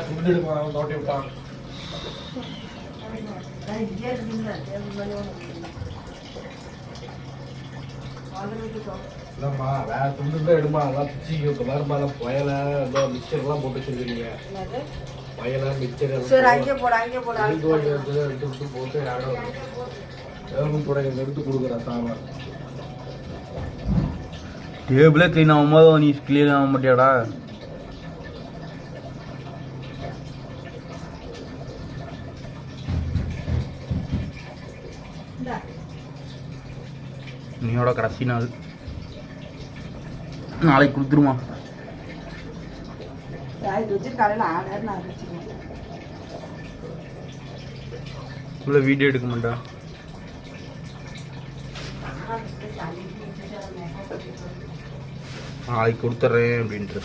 துண்டு எடுப்பான் தோட்டி விட்டான். இல்லம்மா வேற துண்டு தான் எடுமா, அதெல்லாம் பிச்சு வருமானம் புயல மிக்சர் எல்லாம் போட்டு வச்சிருக்கீங்க. புயல மிக்சர் எடுத்து போட்டு எடுத்து கொடுக்குற சாமான். டேபிளே கிளீன் ஆகும்போது நீ கிளீன் ஆக மாட்டியாடா? நீயோட கடைசி நாள் நாளைக்கு கொடுத்துருமா? உள்ள வீடியோ எடுக்க மாட்டேன். நாளைக்கு கொடுத்துட்றேன் அப்படின்ட்டு.